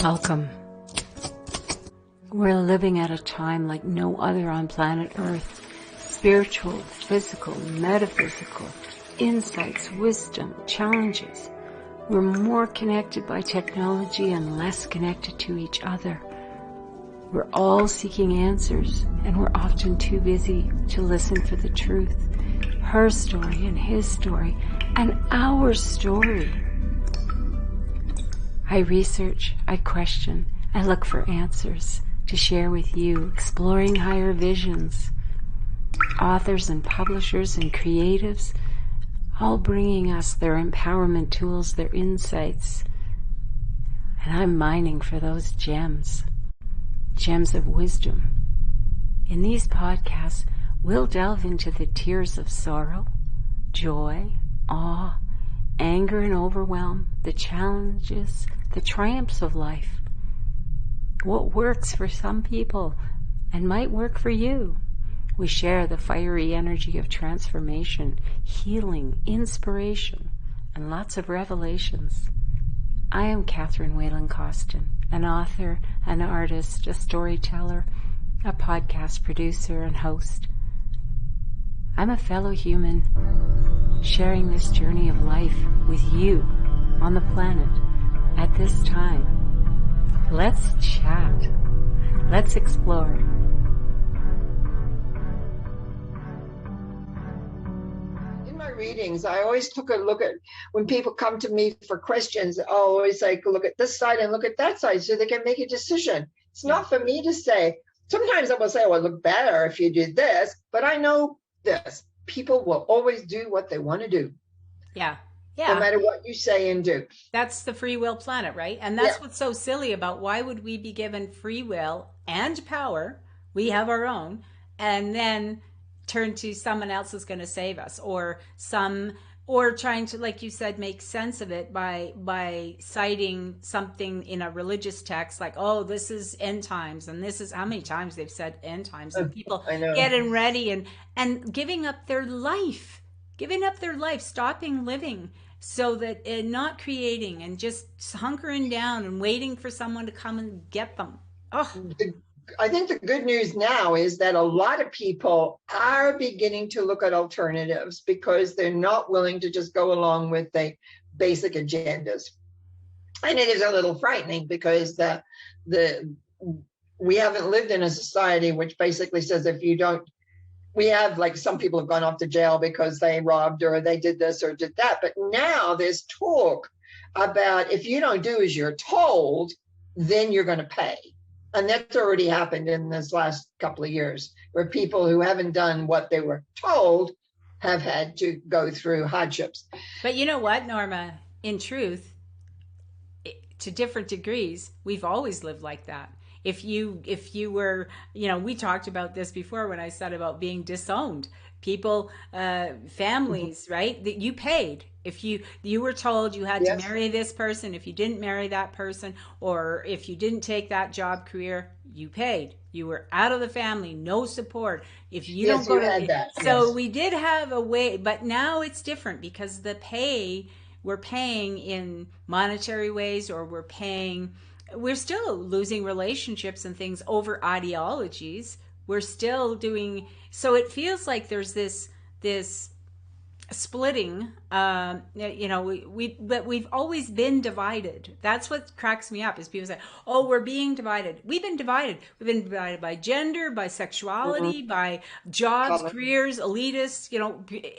Welcome. We're living at a time like no other on planet Earth. Spiritual, physical, metaphysical, insights, wisdom, challenges. We're more connected by technology and less connected to each other. We're all seeking answers, and we're often too busy to listen for the truth. Her story and his story and our story. I research, I question, I look for answers to share with you, exploring higher visions. Authors and publishers and creatives, all bringing us their empowerment tools, their insights. And I'm mining for those gems of wisdom. In these podcasts, we'll delve into the tears of sorrow, joy, awe, anger and overwhelm, the challenges, the triumphs of life. What works for some people and might work for you. We share the fiery energy of transformation, healing, inspiration, and lots of revelations. I am Catherine Whalen Costin, an author, an artist, a storyteller, a podcast producer and host. I'm a fellow human sharing this journey of life with you on the planet at this time. Let's chat. Let's explore. In my readings, I always took a look at, when people come to me for questions, I always like, look at this side and look at that side so they can make a decision. It's not for me to say. Sometimes I will say, well, look better if you did this, but I know this. People will always do what they want to do. Yeah. No matter what you say and do. That's the free will planet, right? And that's what's so silly about why would we be given free will and power? We have our own, and then turn to someone else who's going to save us, or trying to, like you said, make sense of it by citing something in a religious text, like, oh, this is end times, and this is how many times they've said end times, and people getting ready and giving up their life, stopping living, so that not creating and just hunkering down and waiting for someone to come and get them. I think the good news now is that a lot of people are beginning to look at alternatives because they're not willing to just go along with the basic agendas. And it is a little frightening because we haven't lived in a society which basically says if you don't, we have, like, some people have gone off to jail because they robbed or they did this or did that. But now there's talk about if you don't do as you're told, then you're going to pay. And that's already happened in this last couple of years, where people who haven't done what they were told have had to go through hardships. But you know what, Norma? In truth, to different degrees, we've always lived like that. If you were, we talked about this before when I said about being disowned. People, families, right? That you paid. If you were told you had to marry this person, if you didn't marry that person, or if you didn't take that job career, you paid. You were out of the family, no support. If you don't go to that. So we did have a way, but now it's different because we're paying in monetary ways, or we're still losing relationships and things over ideologies. We're still doing, so it feels like there's this splitting, but we've always been divided. That's what cracks me up, is people say, oh, we're being divided. We've been divided. We've been divided by gender, by sexuality, by jobs, careers, elitists,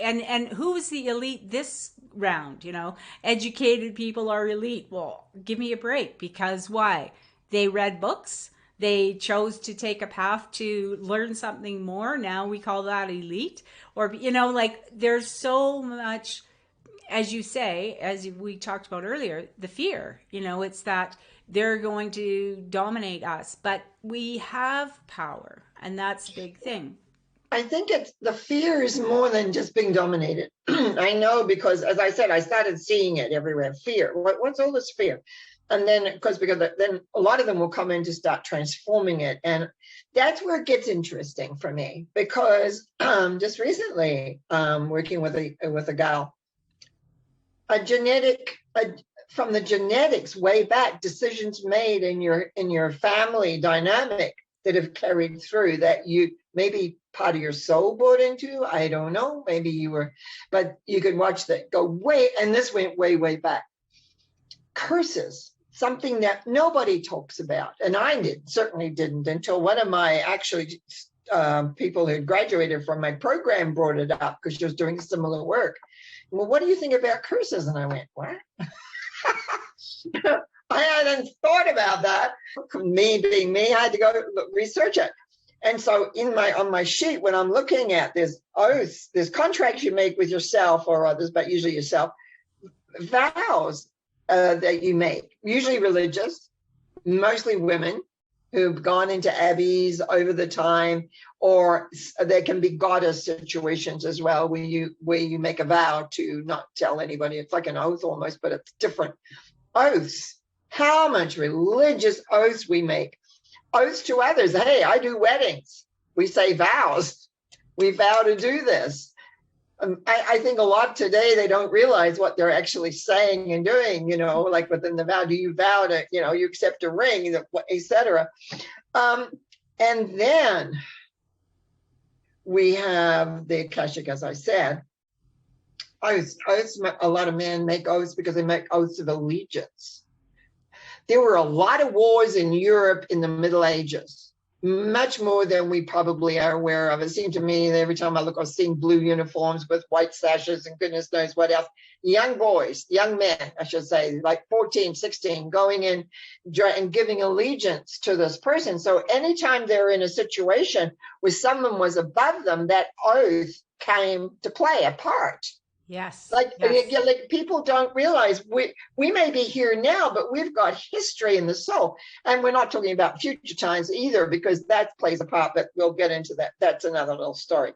and who is the elite this round? Educated people are elite. Well, give me a break, because why? They read books. They chose to take a path to learn something more. Now we call that elite. Or, there's so much, as you say, as we talked about earlier, the fear, it's that they're going to dominate us, but we have power, and that's a big thing. I think the fear is more than just being dominated. I know, because as I said, I started seeing it everywhere. Fear. What's all this fear? And then, because then a lot of them will come in to start transforming it. And that's where it gets interesting for me, because just recently, working with a gal, from the genetics way back, decisions made in your family dynamic that have carried through that you maybe part of your soul bought into. I don't know. Maybe you were, but you can watch that go way, and this went way, way back. Curses, something that nobody talks about, and I certainly didn't until one of my actually people who had graduated from my program brought it up because she was doing similar work. Well, what do you think about curses? And I went, what? I hadn't thought about that. Me being me, I had to go research it. And so on my sheet, when I'm looking at there's oaths, there's contracts you make with yourself or others, but usually yourself, vows that you make, usually religious, mostly women who've gone into abbeys over the time, or there can be goddess situations as well, where you make a vow to not tell anybody. It's like an oath almost, but it's different. Oaths, how much religious oaths we make. Oaths to others. Hey, I do weddings. We say vows. We vow to do this. I think a lot today, they don't realize what they're actually saying and doing, like within the vow. Do you vow to, you accept a ring, etc. And then we have the Akashic, as I said. Oaths. A lot of men make oaths because they make oaths of allegiance. There were a lot of wars in Europe in the Middle Ages, much more than we probably are aware of. It seemed to me that every time I look, I was seeing blue uniforms with white sashes and goodness knows what else. Young boys, young men, I should say, like 14, 16, going in and giving allegiance to this person. So anytime they're in a situation where someone was above them, that oath came to play a part. Yes. Like people don't realize we may be here now, but we've got history in the soul. And we're not talking about future times either, because that plays a part, but we'll get into that. That's another little story.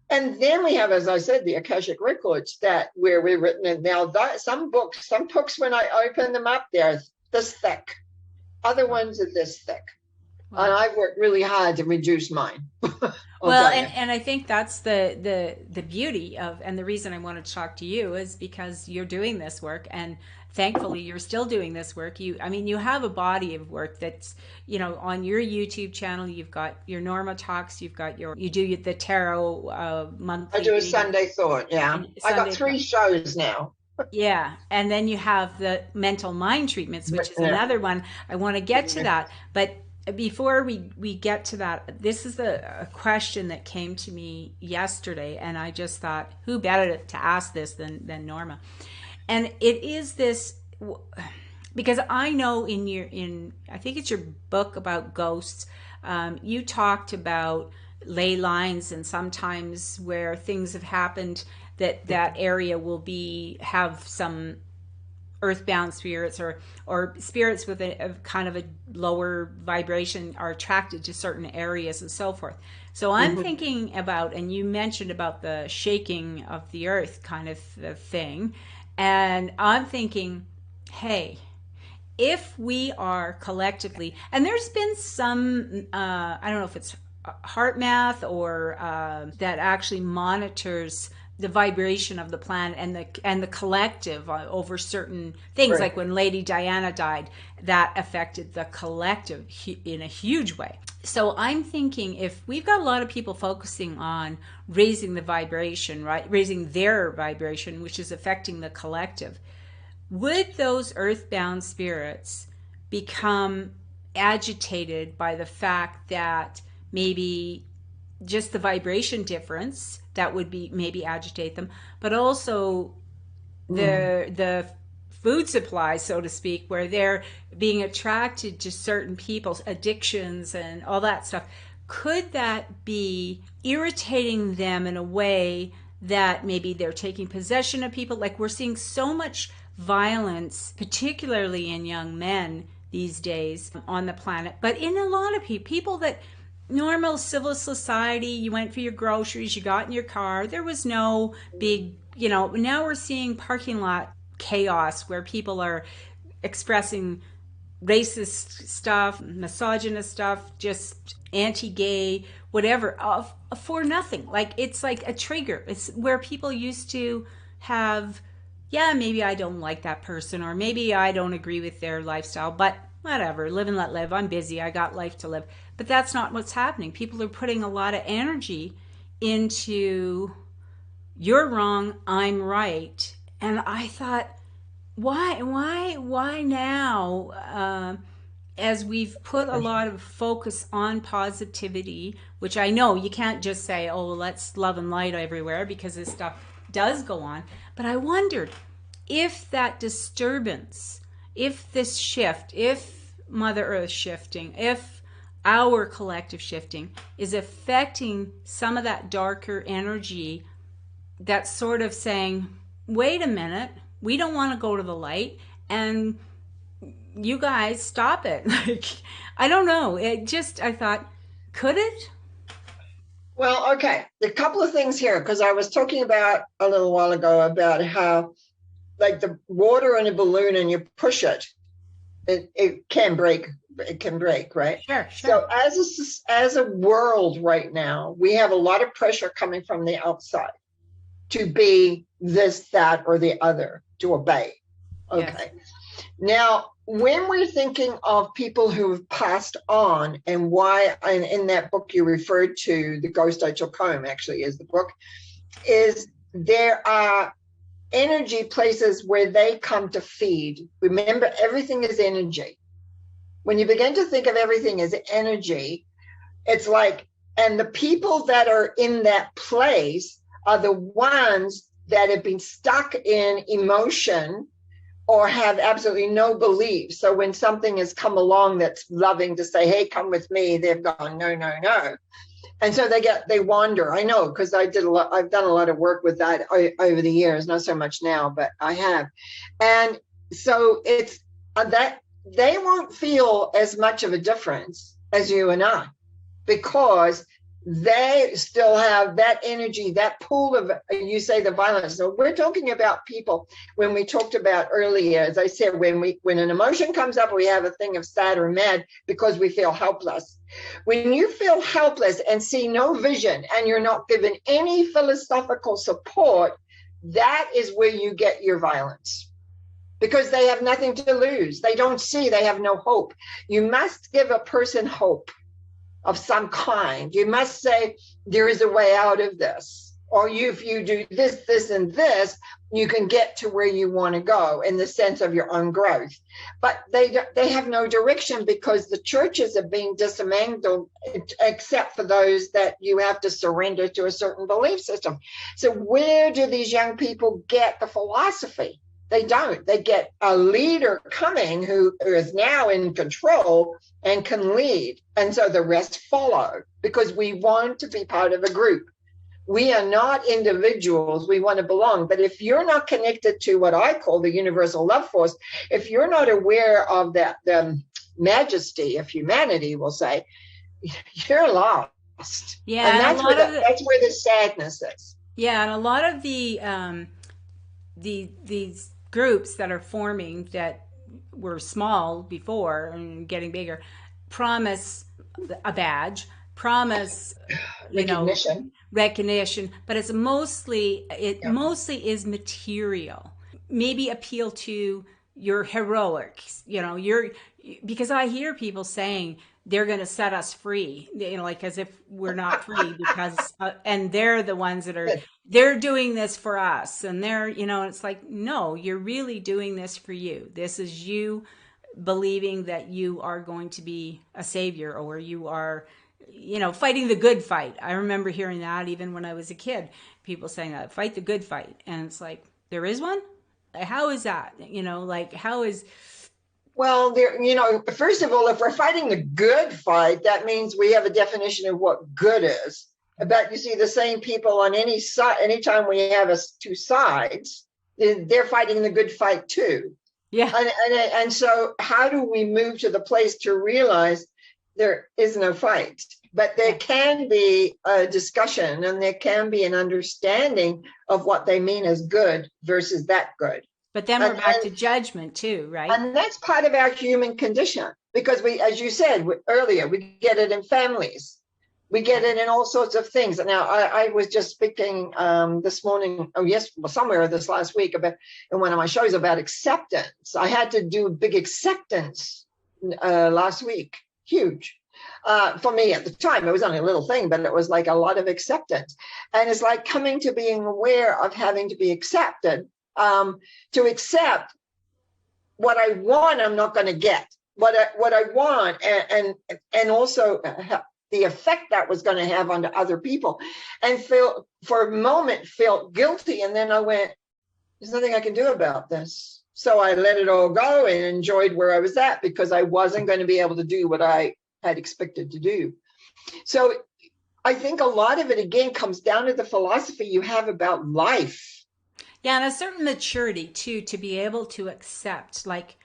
And then we have, as I said, the Akashic Records where we're written in. Now, some books, when I open them up, they're this thick. Other ones are this thick. Wow. And I've worked really hard to reduce mine. Well, and I think that's the beauty of, and the reason I wanted to talk to you is because you're doing this work, and thankfully you're still doing this work. You have a body of work that's, on your YouTube channel, you've got your Norma Talks, you do the tarot monthly. I do a Sunday Thought, yeah. I got 3 shows now. Yeah, and then you have the mental mind treatments, which is another one. I want to get to that, but before we get to that, this is a question that came to me yesterday, and I just thought, who better to ask this than Norma? And it is this, because I know I think it's your book about ghosts, you talked about ley lines, and sometimes where things have happened that area will have some earthbound spirits or spirits with a kind of a lower vibration are attracted to certain areas and so forth. So I'm thinking about, and you mentioned about the shaking of the earth kind of thing, and I'm thinking, hey, if we are collectively, and there's been some, I don't know if it's heart math or that actually monitors the vibration of the planet and the collective over certain things. Right. Like when Lady Diana died, that affected the collective in a huge way. So I'm thinking, if we've got a lot of people focusing on raising the vibration, right, raising their vibration, which is affecting the collective, would those earthbound spirits become agitated by the fact that maybe just the vibration difference that would be maybe agitate them, but also the food supply, so to speak, where they're being attracted to certain people's addictions and all that stuff? Could that be irritating them in a way that maybe they're taking possession of people? Like, we're seeing so much violence, particularly in young men these days on the planet, but in a lot of people that normal civil society, you went for your groceries, you got in your car, there was no big, now we're seeing parking lot chaos where people are expressing racist stuff, misogynist stuff, just anti-gay, whatever, for nothing. Like, it's like a trigger. It's where people used to have yeah, maybe I don't like that person, or maybe I don't agree with their lifestyle, but whatever, live and let live. I'm busy. I got life to live. But that's not what's happening. People are putting a lot of energy into you're wrong, I'm right. And I thought, why now? As we've put a lot of focus on positivity, which I know you can't just say, oh, let's love and light everywhere, because this stuff does go on. But I wondered if that disturbance, if this shift, if Mother Earth shifting, if our collective shifting is affecting some of that darker energy that's sort of saying, wait a minute, we don't want to go to the light, and you guys stop it. Like, I don't know. I thought, could it? Well, okay. A couple of things here, because I was talking about a little while ago about how, like, the water in a balloon and you push it, it can break. It can break, right? Sure. So as a world right now, we have a lot of pressure coming from the outside to be this, that, or the other, to obey. Okay. Yes. Now, when we're thinking of people who have passed on, and why, and in that book you referred to, The Ghost I Took Home, actually is the book, is there are energy places where they come to feed. Remember, everything is energy. When you begin to think of everything as energy, it's like, and the people that are in that place are the ones that have been stuck in emotion or have absolutely no belief. So when something has come along that's loving to say, hey, come with me, they've gone, no, no, no. And so they wander. I know, because I've done a lot of work with that over the years, not so much now, but I have. And so it's that they won't feel as much of a difference as you and I, because they still have that energy, that pool of, you say, the violence. So we're talking about people, when we talked about earlier, as I said, when an emotion comes up, we have a thing of sad or mad because we feel helpless. When you feel helpless and see no vision, and you're not given any philosophical support, that is where you get your violence, because they have nothing to lose. They don't see, they have no hope. You must give a person hope of some kind. You must say, there is a way out of this. Or if you do this, this, and this, you can get to where you want to go in the sense of your own growth. But they have no direction, because the churches are being dismantled, except for those that you have to surrender to a certain belief system. So where do these young people get the philosophy? They don't. They get a leader coming who is now in control and can lead. And so the rest follow, because we want to be part of a group. We are not individuals. We want to belong. But if you're not connected to what I call the universal love force, if you're not aware of that, the majesty of humanity, we'll say, you're lost. Yeah. And that's where the sadness is. Yeah. And a lot of these groups that are forming, that were small before and getting bigger, promise a badge, promise recognition, but it's mostly is material. Maybe appeal to your heroics, because I hear people saying they're going to set us free, like as if we're not free, because and they're the ones that are, they're doing this for us, and they're, it's like, no, you're really doing this for you. This is you believing that you are going to be a savior, or you are, fighting the good fight. I remember hearing that even when I was a kid, people saying that, fight the good fight. And it's like, there is one? How is that? How is... Well, first of all, if we're fighting the good fight, that means we have a definition of what good is. But you see, the same people on any side, anytime we have two sides, they're fighting the good fight too. Yeah. And so how do we move to the place to realize there is no fight? But there can be a discussion, and there can be an understanding of what they mean as good versus that good. But then we're back to judgment too, right? And that's part of our human condition, because we, as you said earlier, we get it in families. We get it in all sorts of things. Now, I was just speaking this morning, somewhere this last week about in one of my shows about acceptance. I had to do a big acceptance last week, huge. For me at the time, it was only a little thing, but it was like a lot of acceptance. And it's like coming to being aware of having to be accepted, to accept what I want, I'm not going to get. What I want, and also the effect that was going to have on other people, and for a moment felt guilty, and then I went, there's nothing I can do about this. So I let it all go and enjoyed where I was at, because I wasn't going to be able to do what I had expected to do. So I think a lot of it again comes down to the philosophy you have about life. Yeah, and a certain maturity too, to be able to accept, like,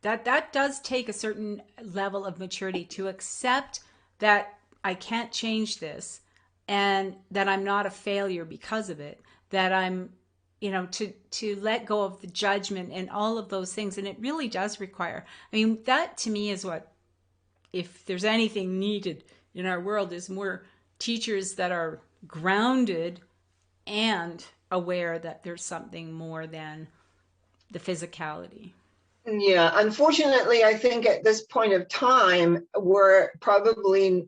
that does take a certain level of maturity to accept that I can't change this, and that I'm not a failure because of it, that I'm, to let go of the judgment and all of those things. And it really does require, I mean, that to me is what, if there's anything needed in our world, is more teachers that are grounded and aware that there's something more than the physicality. Yeah, unfortunately, I think at this point of time, we're probably,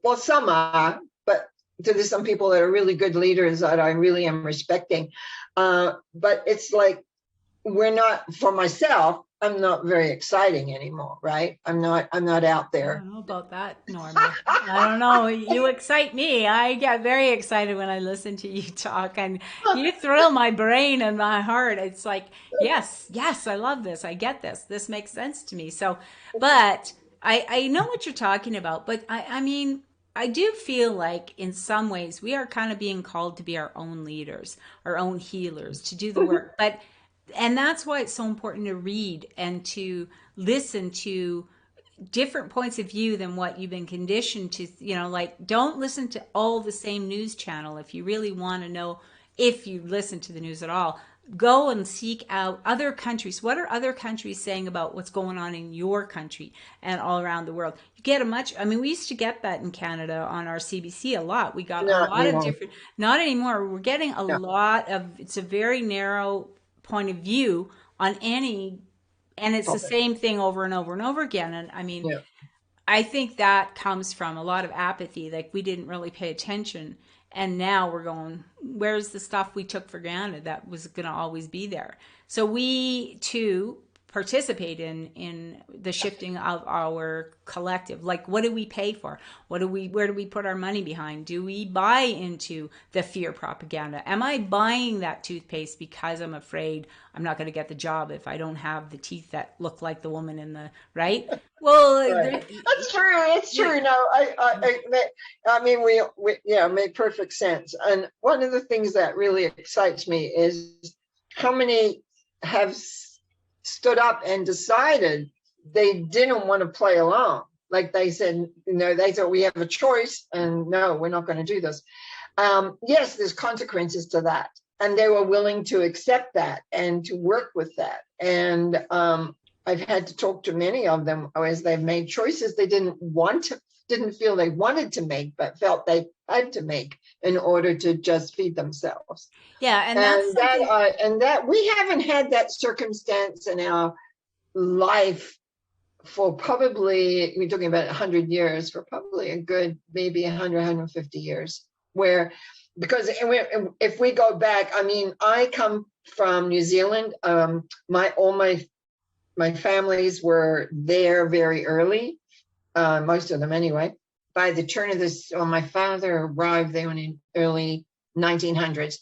well, some are, but there's some people that are really good leaders that I really am respecting. But it's like, we're not, for myself, I'm not very exciting anymore, right? I'm not out there. I don't know about that, Norma. I don't know. You excite me. I get very excited when I listen to you talk, and you thrill my brain and my heart. It's like, yes, I love this. I get this. This makes sense to me. So, but I know what you're talking about, but I mean, I do feel like in some ways we are kind of being called to be our own leaders, our own healers, to do the work. And that's why it's so important to read and to listen to different points of view than what you've been conditioned to, like, don't listen to all the same news channel. If you really want to know, if you listen to the news at all, go and seek out other countries. What are other countries saying about what's going on in your country and all around the world? You get we used to get that in Canada on our CBC a lot. We got a lot of different, not anymore. We're getting a lot of, it's a very narrow point of view on any, and it's the same thing over and over and over again. And I mean, I think that comes from a lot of apathy. Like, we didn't really pay attention, and now we're going, where's the stuff we took for granted that was going to always be there? So we too participate in the shifting of our collective. Like, what do we pay for? Where do we put our money behind? Do we buy into the fear propaganda? Am I buying that toothpaste because I'm afraid I'm not going to get the job if I don't have the teeth that look like the woman in the, right? Well, right. That's true. It's true. No, I mean, we make perfect sense. And one of the things that really excites me is how many have stood up and decided they didn't want to play along. Like they said, they thought we have a choice, and no, we're not going to do this. Yes, there's consequences to that, and they were willing to accept that and to work with that. And I've had to talk to many of them as they've made choices they didn't feel they wanted to make, but felt they had to make in order to just feed themselves. Yeah, and that we haven't had that circumstance in our life for probably, we're talking about 100 years, for probably a good maybe 100, 150 years, where, because if we go back, I mean, I come from New Zealand. My families were there very early, most of them anyway. By the turn of this, my father arrived there in the early 1900s.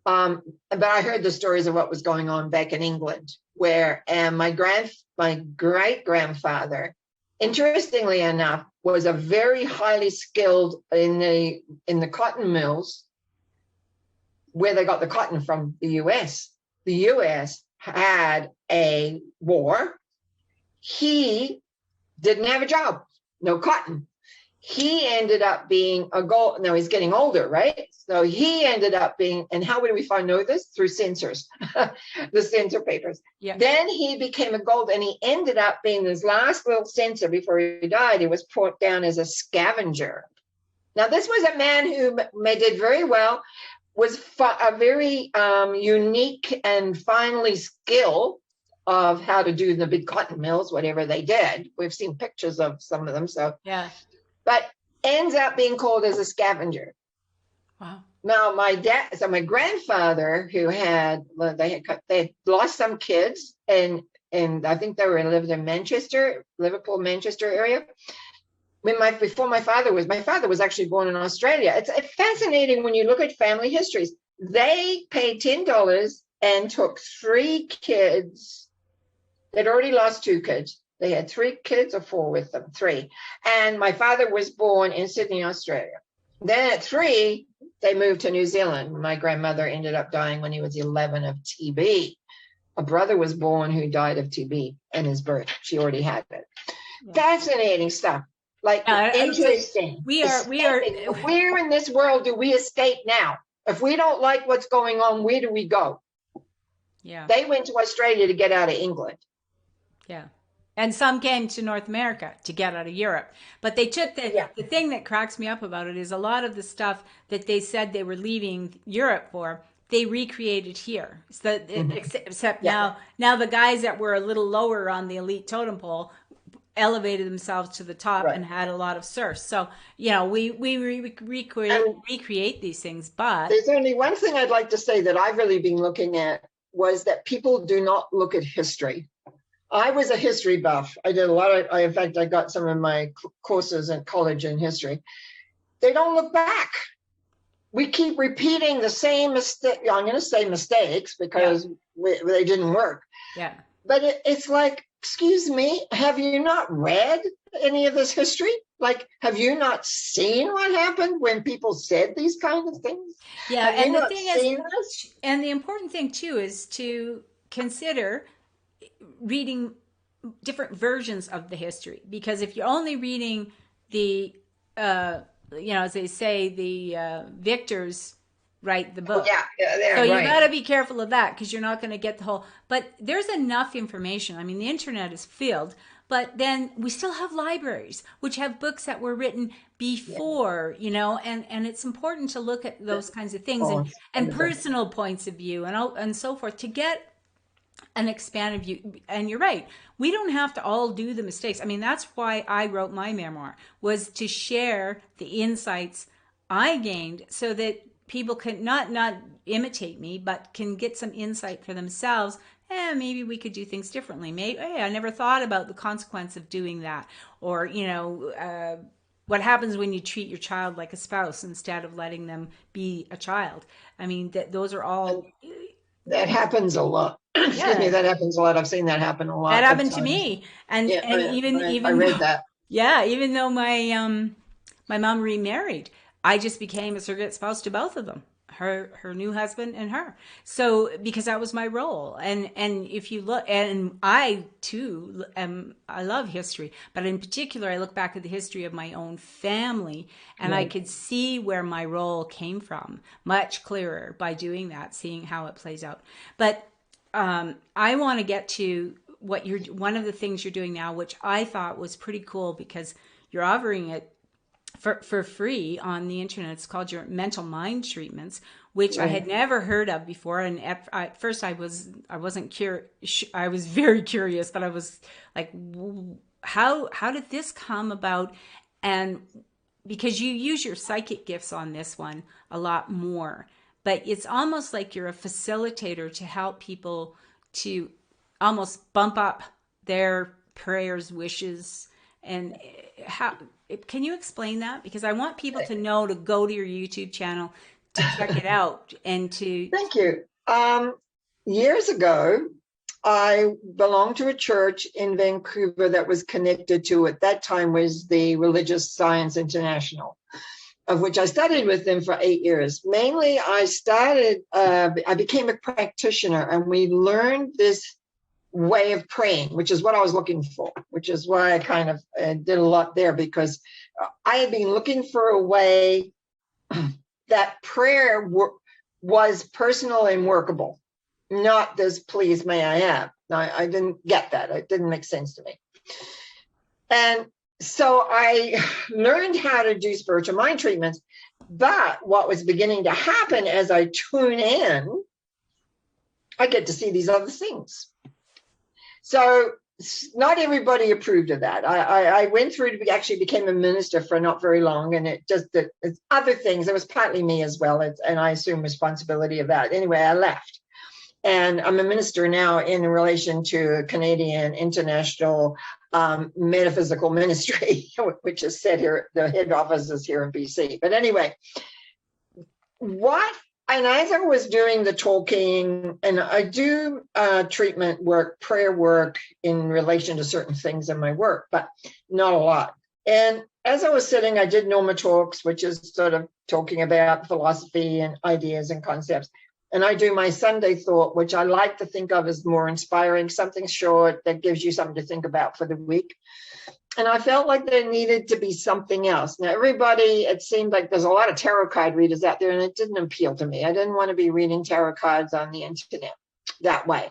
But I heard the stories of what was going on back in England, where my great-grandfather, interestingly enough, was a very highly skilled in the cotton mills where they got the cotton from the US. The US had a war. He didn't have a job, no cotton. He ended up being now he's getting older, right? So he ended up being, and how would we know this? Through censors, the censor papers. Yeah. Then he became a gold, and he ended up being his last little censor before he died. He was put down as a scavenger Now, this was a man who did very well, was a very unique and finely skilled of how to do the big cotton mills, whatever they did. We've seen pictures of some of them. So, Yeah. But ends up being called as a scavenger. Wow. Now, my grandfather, who had lost some kids, and I think they lived in Manchester, Liverpool, Manchester area. Before my father was actually born in Australia. It's fascinating when you look at family histories. They paid $10 and took 3 kids. They'd already lost 2 kids. They had 3 kids or 4 with them, 3. And my father was born in Sydney, Australia. Then at 3, they moved to New Zealand. My grandmother ended up dying when he was 11 of TB. A brother was born who died of TB in his birth. She already had it. Yeah. Fascinating stuff. Like, interesting. We are. Where in this world do we escape now? If we don't like what's going on, where do we go? Yeah. They went to Australia to get out of England. Yeah. And some came to North America to get out of Europe. But they took the thing that cracks me up about it is a lot of the stuff that they said they were leaving Europe for, they recreated here. So except now the guys that were a little lower on the elite totem pole elevated themselves to the top and had a lot of serfs. So, we recreate these things. But there's only one thing I'd like to say that I've really been looking at was that people do not look at history. I was a history buff. I did a lot of, in fact, I got some of my courses in college in history. They don't look back. We keep repeating the same mistake. I'm going to say mistakes because they didn't work. Yeah. But it's like, excuse me, have you not read any of this history? Like, have you not seen what happened when people said these kinds of things? Yeah, have and the thing is, and the important thing too is to consider reading different versions of the history, because if you're only reading the as they say, the victors write the book. So you got to be careful of that, because you're not going to get the whole. But there's enough information. I mean, the internet is filled, but then we still have libraries which have books that were written before, and it's important to look at those kinds of things and personal points of view and so forth to get an expanded view. And you're right, we don't have to all do the mistakes. I mean, that's why I wrote my memoir, was to share the insights I gained so that people can not imitate me, but can get some insight for themselves. Maybe we could do things differently. Maybe I never thought about the consequence of doing that. Or, what happens when you treat your child like a spouse instead of letting them be a child. I mean, those are all... That happens a lot. Excuse me, that happens a lot. I've seen that happen a lot. That happened to me. And even I read that. Yeah, even though my mom remarried, I just became a surrogate spouse to both of them, her new husband and her. So, because that was my role. And if you look, and I too I love history, but in particular, I look back at the history of my own family, and I could see where my role came from much clearer by doing that, seeing how it plays out. But I want to get to one of the things you're doing now, which I thought was pretty cool, because you're offering it for free on the internet. It's called your mental mind treatments, which I had never heard of before. And at first I wasn't curious. I was very curious, but I was like, how did this come about? And because you use your psychic gifts on this one a lot more, but it's almost like you're a facilitator to help people to almost bump up their prayers, wishes. And how can you explain that? Because I want people to know to go to your YouTube channel to check it out and to... Thank you. Years ago, I belonged to a church in Vancouver that was connected to, at that time, was the Religious Science International, of which I studied with them for 8 years. Mainly, I became a practitioner, and we learned this way of praying, which is what I was looking for, which is why I kind of did a lot there, because I had been looking for a way that prayer was personal and workable, not this please may I have. I didn't get that. It didn't make sense to me. And so I learned how to do spiritual mind treatments. But what was beginning to happen as I tune in, I get to see these other things. So not everybody approved of that. I went through to actually became a minister for not very long, and it's other things. It was partly me as well, and I assume responsibility of that. Anyway, I left, and I'm a minister now in relation to a Canadian international metaphysical ministry, which is set here. The head office is here in BC. But anyway, and as I was doing the talking, and I do treatment work, prayer work in relation to certain things in my work, but not a lot. And as I was sitting, I did Norma Talks, which is sort of talking about philosophy and ideas and concepts. And I do my Sunday thought, which I like to think of as more inspiring, something short that gives you something to think about for the week. And I felt like there needed to be something else. Now, everybody, it seemed like there's a lot of tarot card readers out there, and it didn't appeal to me. I didn't want to be reading tarot cards on the internet that way.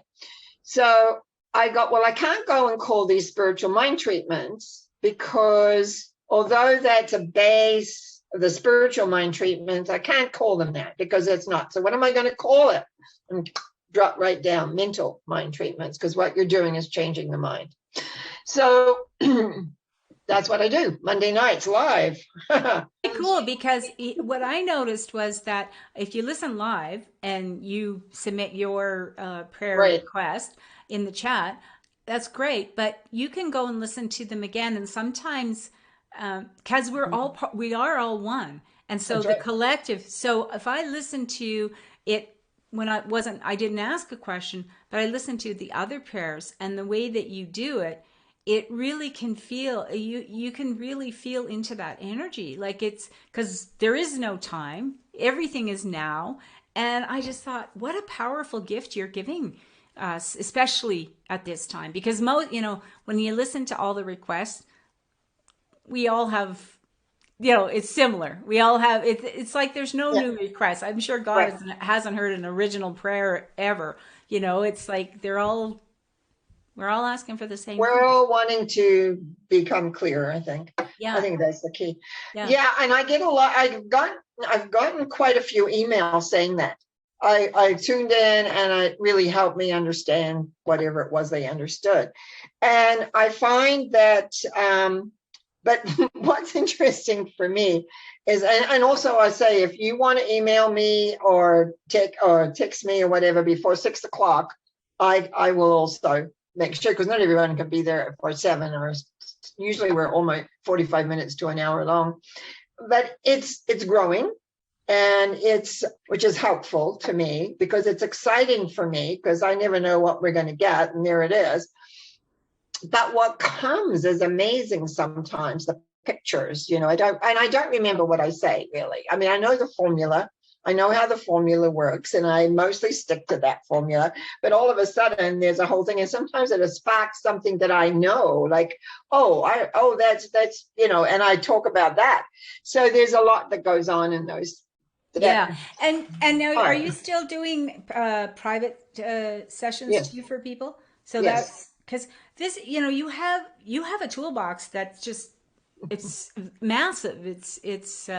So I got, well, I can't go and call these spiritual mind treatments, because although that's a base of the spiritual mind treatments, I can't call them that because it's not. So what am I going to call it? And drop right down mental mind treatments, because what you're doing is changing the mind. So that's what I do Monday nights live. Cool, because what I noticed was that if you listen live and you submit your prayer request in the chat, that's great. But you can go and listen to them again, and sometimes because we are all one, and so the collective. So if I listen to it when I didn't ask a question, but I listened to the other prayers, and the way that you do it, it really can feel, you can really feel into that energy. Like, it's because there is no time. Everything is now. And I just thought, what a powerful gift you're giving us, especially at this time. Because when you listen to all the requests, we all have, it's similar. We all have, it's like there's no new requests. I'm sure God hasn't heard an original prayer ever. It's like we're all asking for the same We're thing. all wanting to become clear, I think. Yeah. I think that's the key. Yeah. And I get a lot. I've gotten quite a few emails saying that. I tuned in, and it really helped me understand whatever it was they understood. And I find that, but what's interesting for me is, and also I say, if you want to email me or text me or whatever before 6 o'clock, I will also make sure, because not everyone can be there for 7, or usually we're almost 45 minutes to an hour long. But it's growing, and which is helpful to me, because it's exciting for me, because I never know what we're going to get, and there it is. But what comes is amazing sometimes, the pictures, I don't remember what I say, really. I mean, I know the formula. I know how the formula works, and I mostly stick to that formula. But all of a sudden, there's a whole thing, and sometimes it sparks something that I know, like, that's and I talk about that. So there's a lot that goes on in those. Yeah, and now, are you still doing private sessions too for people? So that's because this, you have a toolbox that's just, it's massive. It's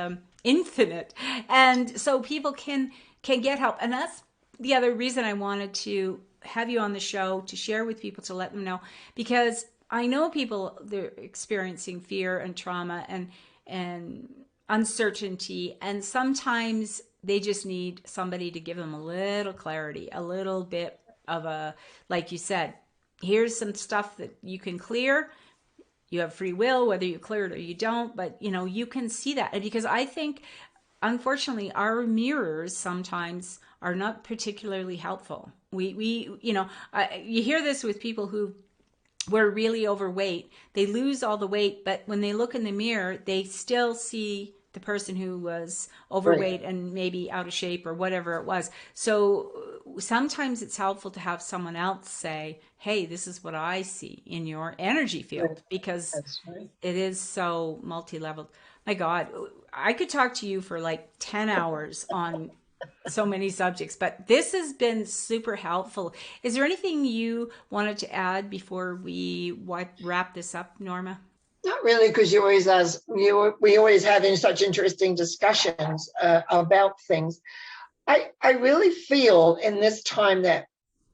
infinite, and so people can get help. And that's the other reason I wanted to have you on the show, to share with people, to let them know, because I know people, they're experiencing fear and trauma and uncertainty, and sometimes they just need somebody to give them a little clarity, a little bit of a, like you said, here's some stuff that you can clear. You have free will, whether you clear it or you don't, but you can see that. And because I think, unfortunately, our mirrors sometimes are not particularly helpful. You hear this with people who were really overweight. They lose all the weight, but when they look in the mirror, they still see the person who was overweight and maybe out of shape or whatever it was. So sometimes it's helpful to have someone else say, hey, this is what I see in your energy field, because it is so multi-leveled. My God, I could talk to you for like 10 hours on so many subjects, but this has been super helpful. Is there anything you wanted to add before we wrap this up, Norma? Not really, because you always ask. We always have in such interesting discussions about things. I really feel in this time that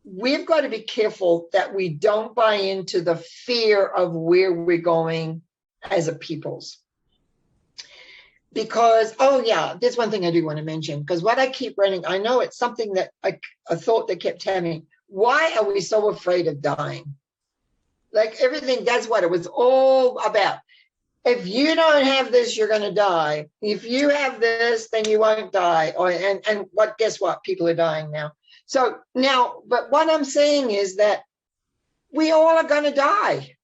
we've got to be careful that we don't buy into the fear of where we're going as a peoples. Because, there's one thing I do want to mention, because what I keep running, I know it's something that a thought that kept telling me, why are we so afraid of dying? Like everything, that's what it was all about. If you don't have this, you're going to die. If you have this, then you won't die. Guess what? People are dying now. So now, but what I'm saying is that we all are going to die.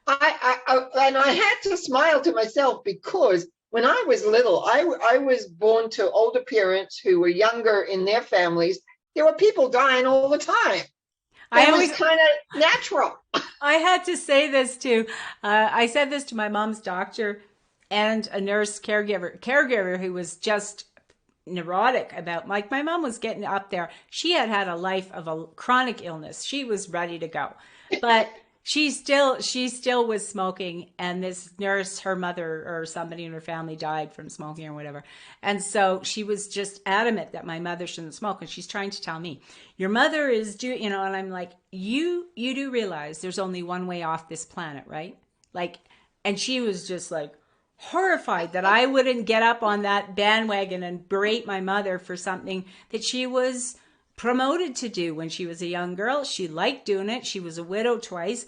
I had to smile to myself, because when I was little, I was born to older parents who were younger in their families. There were people dying all the time. It was kind of natural. I had to say this too. I said this to my mom's doctor and a nurse caregiver who was just neurotic about, like, my mom was getting up there. She had a life of a chronic illness. She was ready to go, but she still was smoking. And this nurse, her mother or somebody in her family died from smoking or whatever. And so she was just adamant that my mother shouldn't smoke. And she's trying to tell me, your mother is doing, and I'm like, you do realize there's only one way off this planet, right? Like, and she was just like horrified that I wouldn't get up on that bandwagon and berate my mother for something that she was promoted to do when she was a young girl. She liked doing it. She was a widow twice.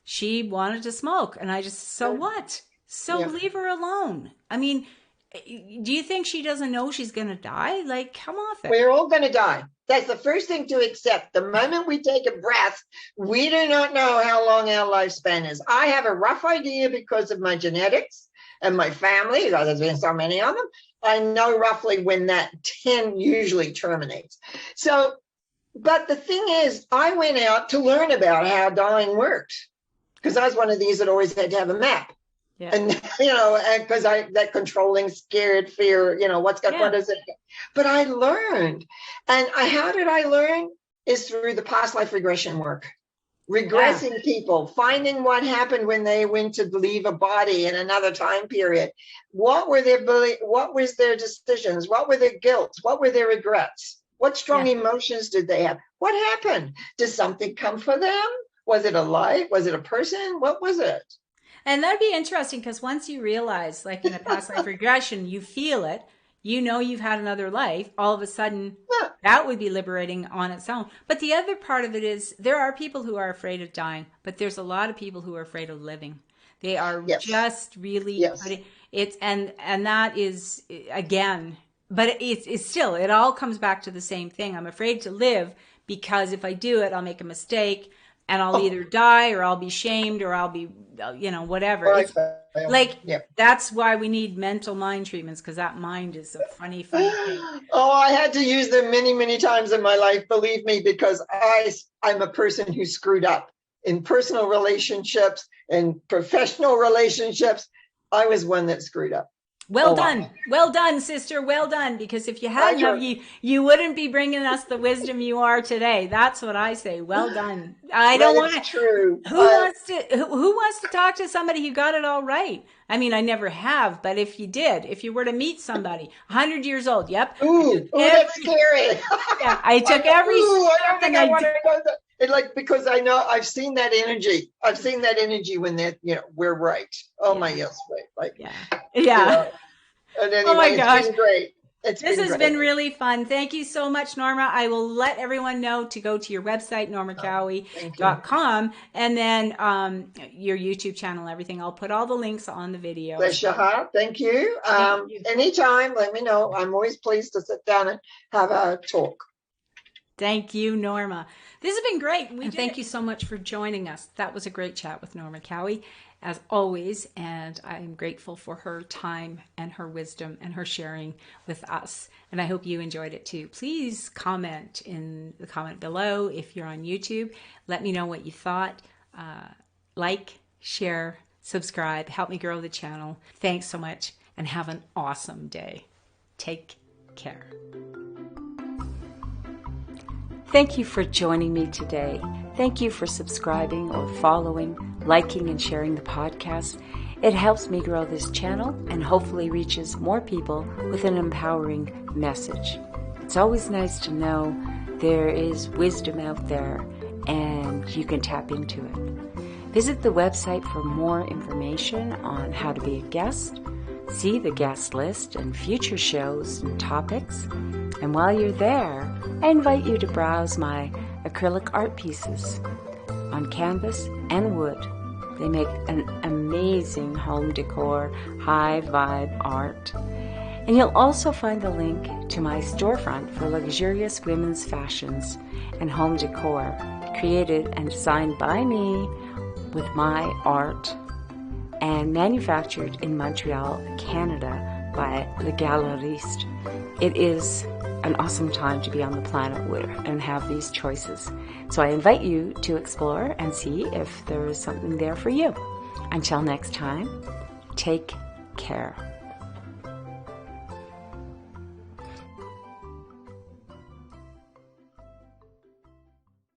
She wanted to smoke. And I just, so what? So leave her alone. I mean, do you think she doesn't know she's going to die? Like, come off it. We're all going to die. That's the first thing to accept. The moment we take a breath, we do not know how long our lifespan is. I have a rough idea because of my genetics and my family, because there's been so many of them. I know roughly when that 10 usually terminates. So, but the thing is, I went out to learn about how dying works, because I was one of these that always had to have a map. Yeah. And, and because that controlling, scared, fear, what is it? But I learned. And how did I learn? Is through the past life regression work. Regressing people, finding what happened when they went to leave a body in another time period. What was their decisions? What were their guilts? What were their regrets? What strong emotions did they have? What happened? Did something come for them? Was it a life? Was it a person? What was it? And that'd be interesting, because once you realize, like in a past life regression, you feel it, you've had another life, all of a sudden that would be liberating on its own. But the other part of it is, there are people who are afraid of dying, but there's a lot of people who are afraid of living. They are just really, and that is, again, but it's still, it all comes back to the same thing. I'm afraid to live because if I do it, I'll make a mistake. And I'll either die, or I'll be shamed, or I'll be, whatever. That's why we need mental mind treatments, because that mind is a funny thing. Oh, I had to use them many, many times in my life, believe me, because I'm a person who screwed up in personal relationships and professional relationships. I was one that screwed up. Well done. Well done, sister. Well done. Because if you hadn't, you wouldn't be bringing us the wisdom you are today. That's what I say. Well done. I don't want to. True. Who wants to talk to somebody who got it all right? I mean, I never have, but if you were to meet somebody 100 years old, Ooh, that's scary. I took every. I don't think I want to go there. Because I know I've seen that energy. I've seen that energy when they're, we're right. Oh my, yes, right. And anyway, oh my gosh. It's been great. This has been really fun. Thank you so much, Norma. I will let everyone know to go to your website, normacowie.com, and then your YouTube channel, everything. I'll put all the links on the video. Thank you. Anytime, let me know. I'm always pleased to sit down and have a talk. Thank you, Norma. This has been great. And thank you so much for joining us. That was a great chat with Norma Cowie, as always, and I'm grateful for her time and her wisdom and her sharing with us. And I hope you enjoyed it too. Please comment in the comment below if you're on YouTube. Let me know what you thought. Like, share, subscribe, help me grow the channel. Thanks so much, and have an awesome day. Take care. Thank you for joining me today. Thank you for subscribing or following, liking, and sharing the podcast. It helps me grow this channel and hopefully reaches more people with an empowering message. It's always nice to know there is wisdom out there and you can tap into it. Visit the website for more information on how to be a guest, see the guest list and future shows and topics. And while you're there, I invite you to browse my acrylic art pieces on canvas and wood. They make an amazing home decor, high vibe art. And you'll also find the link to my storefront for luxurious women's fashions and home decor, created and designed by me with my art and manufactured in Montreal, Canada by Le Galeriste. It is an awesome time to be on the planet and have these choices. So I invite you to explore and see if there is something there for you. Until next time, take care.